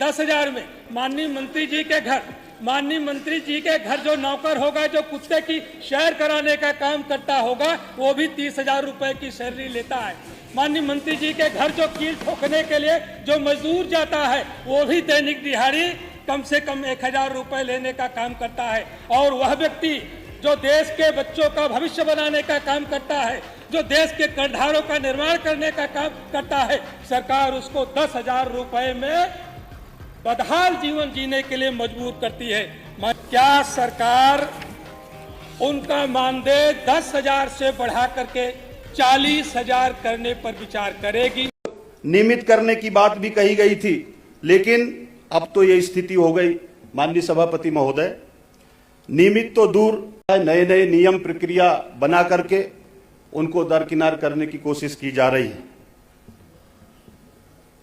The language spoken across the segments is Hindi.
10,000 में माननीय मंत्री जी के घर जो नौकर होगा, जो कुत्ते की सैर कराने का काम करता होगा, वो भी 30,000 रुपए की सैलरी लेता है। माननीय मंत्री जी के घर जो कील ठोकने के लिए जो मजदूर जाता है, वो भी दैनिक दिहाड़ी कम से कम 1,000 रुपए लेने का काम करता है। और वह व्यक्ति जो देश के बच्चों का भविष्य बनाने का काम करता है, जो देश के करधारों का निर्माण करने का काम करता है, सरकार उसको 10,000 रुपए में बदहाल जीवन जीने के लिए मजबूर करती है। क्या सरकार उनका मानदेय 10,000 से बढ़ा करके 40,000 करने पर विचार करेगी? नियमित करने की बात भी कही गई थी, लेकिन अब तो ये स्थिति हो गई माननीय सभापति महोदय, नियमित तो दूर, नए नए नियम प्रक्रिया बना करके उनको दरकिनार करने की कोशिश की जा रही है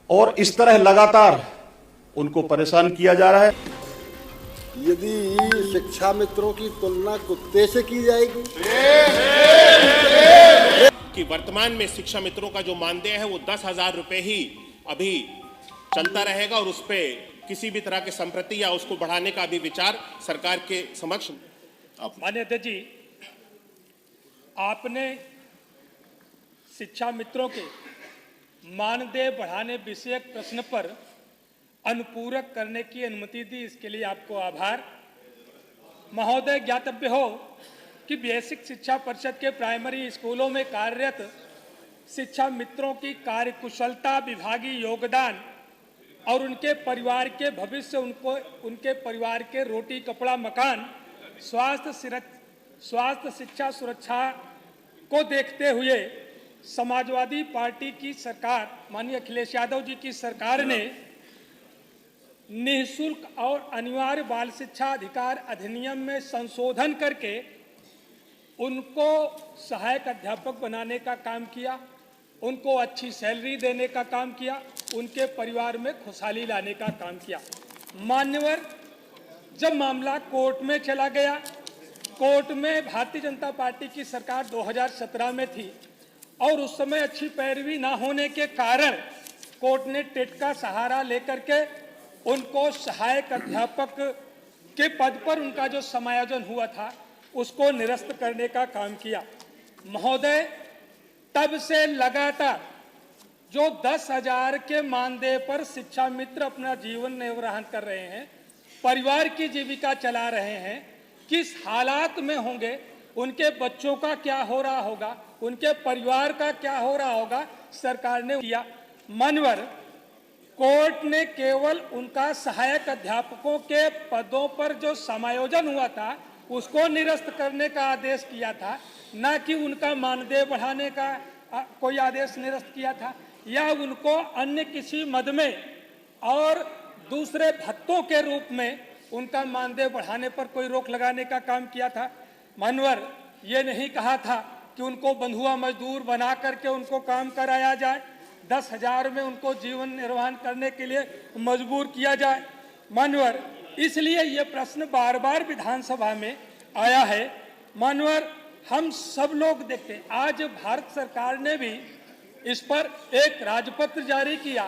और इस तरह लगातार उनको परेशान किया जा रहा है। यदि शिक्षा मित्रों की तुलना कुत्ते से की जाएगी कि वर्तमान में शिक्षा मित्रों का जो मानदेय है वो 10,000 रुपए ही अभी चलता रहेगा और उस पे किसी भी तरह के संप्रति या उसको बढ़ाने का अभी विचार सरकार के समक्ष। माननीय अध्यक्ष जी, आपने शिक्षा मित्रों के मानदेय बढ़ाने विषयक प्रश्न पर अनुपूरक करने की अनुमति दी, इसके लिए आपको आभार। महोदय, ज्ञातव्य हो कि बेसिक शिक्षा परिषद के प्राइमरी स्कूलों में कार्यरत शिक्षा मित्रों की कार्यकुशलता, विभागीय योगदान और उनके परिवार के भविष्य, उनके परिवार के रोटी कपड़ा मकान, स्वास्थ्य शिक्षा सुरक्षा को देखते हुए समाजवादी पार्टी की सरकार, माननीय अखिलेश यादव जी की सरकार ने निःशुल्क और अनिवार्य बाल शिक्षा अधिकार अधिनियम में संशोधन करके उनको सहायक अध्यापक बनाने का काम किया, उनको अच्छी सैलरी देने का काम किया, उनके परिवार में खुशहाली लाने का काम किया। मान्यवर, जब मामला कोर्ट में चला गया, कोर्ट में भारतीय जनता पार्टी की सरकार 2017 में थी और उस समय अच्छी पैरवी ना होने के कारण कोर्ट ने टेट का सहारा लेकर के उनको सहायक अध्यापक के पद पर उनका जो समायोजन हुआ था उसको निरस्त करने का काम किया। महोदय, तब से लगातार जो 10,000 के मानदेय पर शिक्षा मित्र अपना जीवन निर्वाह कर रहे हैं, परिवार की जीविका चला रहे हैं, किस हालात में होंगे, उनके बच्चों का क्या हो रहा होगा, उनके परिवार का क्या हो रहा होगा, सरकार ने किया। मानवर, कोर्ट ने केवल उनका सहायक अध्यापकों के पदों पर जो समायोजन हुआ था उसको निरस्त करने का आदेश किया था, न कि उनका मानदेय बढ़ाने का कोई आदेश निरस्त किया था या उनको अन्य किसी मद में और दूसरे भत्तों के रूप में उनका मानदेय बढ़ाने पर कोई रोक लगाने का काम किया था। मानवर, ये नहीं कहा था कि उनको बंधुआ मजदूर बना करके उनको काम कराया जाए, 10,000 में उनको जीवन निर्वाह करने के लिए मजबूर किया जाए। मानवर, इसलिए ये प्रश्न बार बार विधानसभा में आया है। मानवर, हम सब लोग देखते हैं, आज भारत सरकार ने भी इस पर एक राजपत्र जारी किया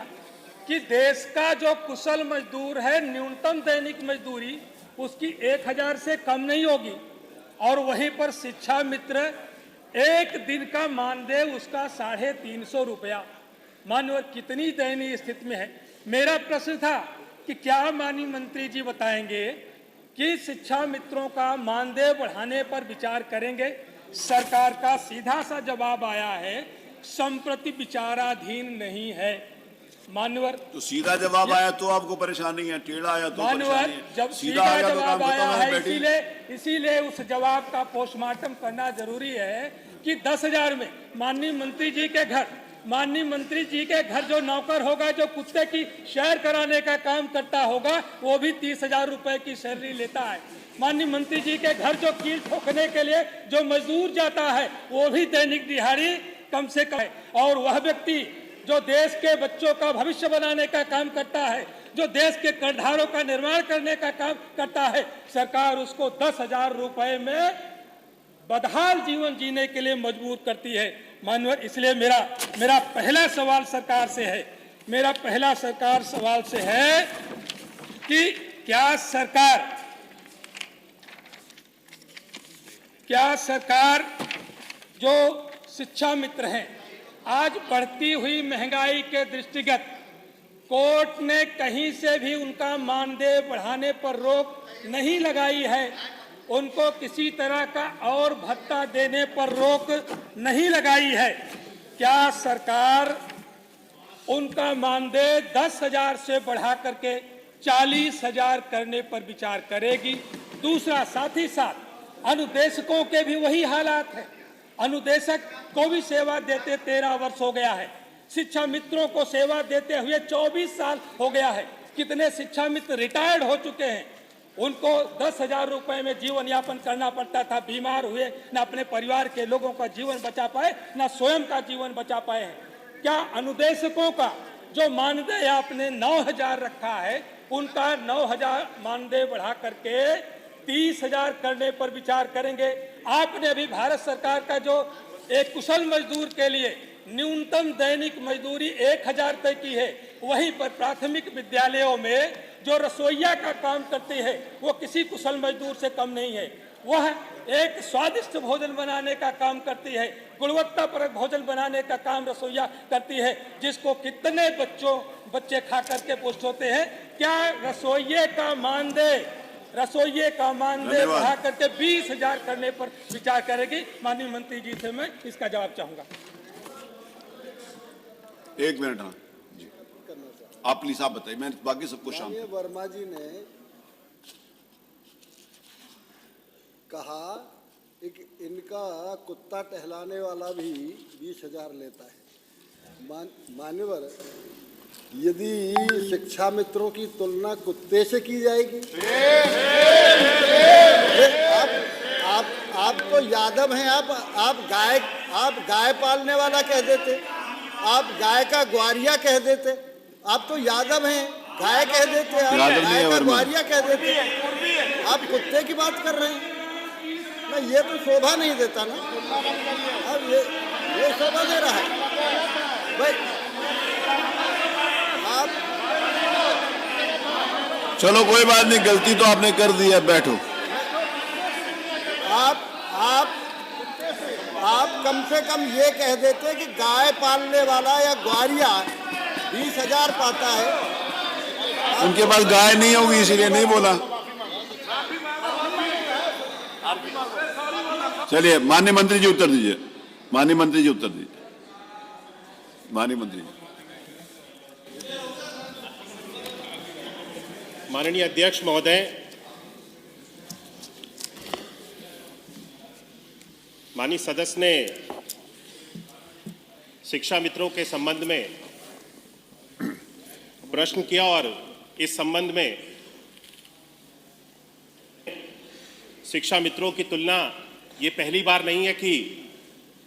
कि देश का जो कुशल मजदूर है, न्यूनतम दैनिक मजदूरी उसकी 1,000 से कम नहीं होगी और वहीं पर शिक्षा मित्र एक दिन का मानदेय उसका 350 रुपया। मानवर, कितनी दयनीय स्थिति में है। मेरा प्रश्न था कि क्या माननीय मंत्री जी बताएंगे कि शिक्षा मित्रों का मानदेय बढ़ाने पर विचार करेंगे? सरकार का सीधा सा जवाब आया है, संप्रति विचाराधीन नहीं है। मानवर, तो सीधा जवाब आया तो आपको परेशानी है, टेढ़ा आया तो मानवर, जब सीधा जवाब आया है इसीलिए उस जवाब का पोस्टमार्टम करना जरूरी है कि 10,000 में माननीय मंत्री जी के घर जो नौकर होगा, जो कुत्ते की सैर कराने का काम करता होगा, वो भी 30,000 रुपए की सैलरी लेता है। माननीय मंत्री जी के घर जो कील ठोकने के लिए जो मजदूर जाता है, वो भी दैनिक दिहाड़ी कम से कम है। और वह व्यक्ति जो देश के बच्चों का भविष्य बनाने का काम करता है, जो देश के करधारों का निर्माण करने का काम करता है, सरकार उसको 10,000 रुपए में बदहाल जीवन जीने के लिए मजबूर करती है। माननीय, इसलिए मेरा पहला सवाल सरकार से है मेरा पहला सरकार सवाल से है कि क्या सरकार जो शिक्षा मित्र हैं, आज बढ़ती हुई महंगाई के दृष्टिगत कोर्ट ने कहीं से भी उनका मानदेय बढ़ाने पर रोक नहीं लगाई है, उनको किसी तरह का और भत्ता देने पर रोक नहीं लगाई है। क्या सरकार उनका मानदेय 10,000 से बढ़ा करके 40,000 करने पर विचार करेगी? दूसरा, साथ ही साथ अनुदेशकों के भी वही हालात है। अनुदेशक को भी सेवा देते 13 वर्ष हो गया है, शिक्षा मित्रों को सेवा देते हुए 24 साल हो गया है। कितने शिक्षा मित्र रिटायर्ड हो चुके हैं, उनको 10,000 रुपए में जीवन यापन करना पड़ता था, बीमार हुए, न अपने परिवार के लोगों का जीवन बचा पाए, न स्वयं का जीवन बचा पाए हैं। क्या अनुदेशकों का जो मानदेय आपने 9,000 रखा है, उनका 9,000 मानदेय बढ़ा करके 30,000 करने पर विचार करेंगे? आपने अभी भारत सरकार का जो एक कुशल मजदूर के लिए न्यूनतम दैनिक मजदूरी 1,000 तय की है, वहीं पर प्राथमिक विद्यालयों में जो रसोइया का काम करती है वो किसी कुशल मजदूर से कम नहीं है। वह एक स्वादिष्ट भोजन बनाने का काम करती है, गुणवत्तापरक भोजन बनाने का काम रसोइया करती है, जिसको कितने बच्चे खा करके पुष्ट होते हैं। क्या रसोइये का मानदेय बढ़ा करके 20,000 करने पर विचार करेगी? माननीय मंत्री जी से मैं इसका जवाब चाहूंगा। 1 मिनट। हाँ जी, आप प्लीज आप बताइए, मैं बाकी सबको शाम। वर्मा जी ने कहा कि इनका कुत्ता टहलाने वाला भी 20,000 लेता है। मान्यवर, यदि शिक्षा मित्रों की तुलना कुत्ते से की जाएगी, आप तो यादव हैं, आप गाय पालने वाला कह देते, आप गाय का ग्वारिया कह देते। आप तो यादव हैं, गाय कह देते, आप गाय का ग्वारिया कह देते, आप कुत्ते की बात कर रहे हैं ना। ये तो शोभा नहीं देता ना। अब ये शोभा दे रहा है भाई। आप चलो कोई बात नहीं, गलती तो आपने कर दी है, बैठो। आप कम से कम ये कह देते कि गाय पालने वाला या ग्वारिया 20,000 पाता है। उनके पास गाय नहीं होगी इसीलिए नहीं बोला। चलिए माननीय मंत्री जी उत्तर दीजिए। माननीय मंत्री जी उत्तर दीजिए। माननीय मंत्री जी। माननीय अध्यक्ष महोदय, माननीय सदस्य ने शिक्षा मित्रों के संबंध में प्रश्न किया और इस संबंध में शिक्षा मित्रों की तुलना ये पहली बार नहीं है कि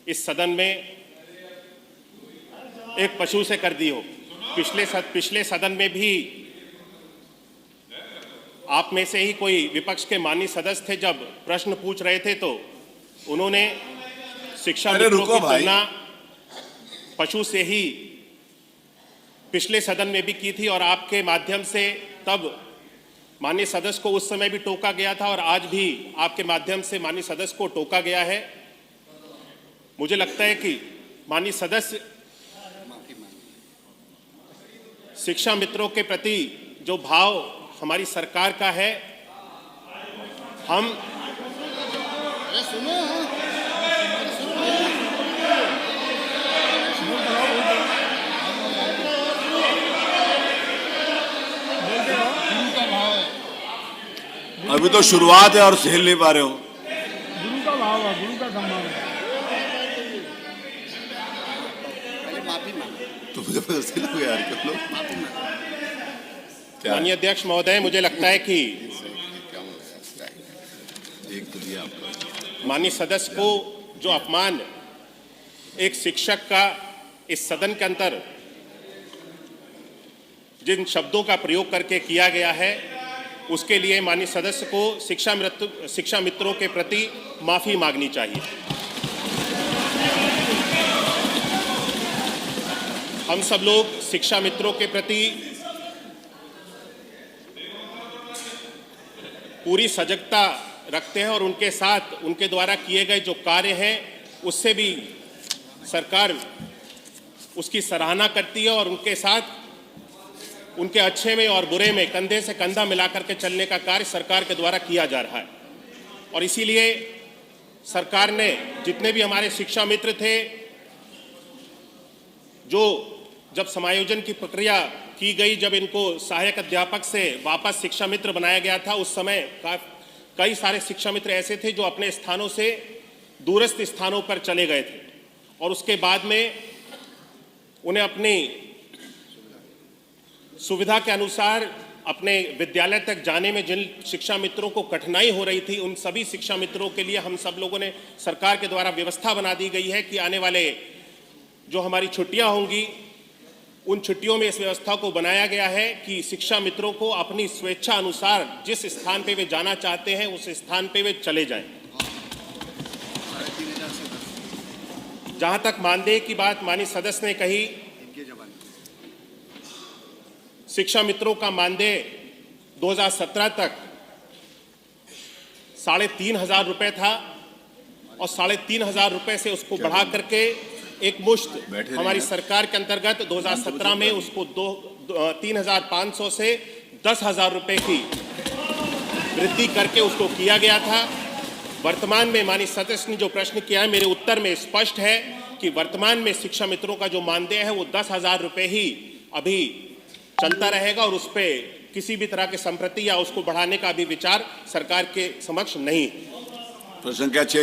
इस सदन में एक पशु से कर दी हो। पिछले सदन में भी आप में से ही कोई विपक्ष के माननीय सदस्य थे, जब प्रश्न पूछ रहे थे तो उन्होंने शिक्षा मित्रों की तुलना पशु से ही पिछले सदन में भी की थी और आपके माध्यम से तब माननीय सदस्य को उस समय भी टोका गया था और आज भी आपके माध्यम से माननीय सदस्य को टोका गया है। मुझे लगता है कि माननीय सदस्य शिक्षा मित्रों के प्रति जो भाव हमारी सरकार का है, हम अभी तो शुरुआत है और झेल नहीं पा रहे हो। गुरु का भाव है, गुरु का सम्मान है। तुम जबरदस्ती लोग यार कर लो। माननीय अध्यक्ष महोदय, मुझे लगता है कि माननीय सदस्य को जो अपमान एक शिक्षक का इस सदन के अंदर जिन शब्दों का प्रयोग करके किया गया है, उसके लिए माननीय सदस्य को शिक्षा मित्रों के प्रति माफी मांगनी चाहिए। हम सब लोग शिक्षा मित्रों के प्रति पूरी सजगता रखते हैं और उनके साथ उनके द्वारा किए गए जो कार्य हैं उससे भी सरकार उसकी सराहना करती है और उनके साथ उनके अच्छे में और बुरे में कंधे से कंधा मिलाकर के चलने का कार्य सरकार के द्वारा किया जा रहा है। और इसीलिए सरकार ने जितने भी हमारे शिक्षा मित्र थे, जो जब समायोजन की प्रक्रिया की गई, जब इनको सहायक अध्यापक से वापस शिक्षा मित्र बनाया गया था, उस समय कई सारे शिक्षा मित्र ऐसे थे जो अपने स्थानों से दूरस्थ स्थानों पर चले गए थे और उसके बाद में उन्हें अपनी सुविधा के अनुसार अपने विद्यालय तक जाने में जिन शिक्षा मित्रों को कठिनाई हो रही थी, उन सभी शिक्षा मित्रों के लिए हम सब लोगों ने सरकार के द्वारा व्यवस्था बना दी गई है कि आने वाले जो हमारी छुट्टियां होंगी, उन छुट्टियों में इस व्यवस्था को बनाया गया है कि शिक्षा मित्रों को अपनी स्वेच्छा अनुसार जिस स्थान पे वे जाना चाहते हैं उस स्थान पे वे चले जाएं। जहां तक मानदेय की बात माननीय सदस्य ने कही, शिक्षा मित्रों का मानदेय 2017 तक 3,500 रुपए था और 3,500 रुपए से उसको बढ़ा करके एक मुश्त हमारी सरकार के अंतर्गत 2017 में उसको 3,500 से 10,000 रुपए की वृद्धि करके उसको किया गया था। वर्तमान में माननीय सदस्य ने जो प्रश्न किया है, मेरे उत्तर में स्पष्ट है कि वर्तमान में शिक्षा मित्रों का जो मानदेय है वो 10,000 रुपए ही अभी चलता रहेगा और उस पर किसी भी तरह के संप्रति या उसको बढ़ाने का अभी विचार सरकार के समक्ष नहीं है। प्रश्न क्या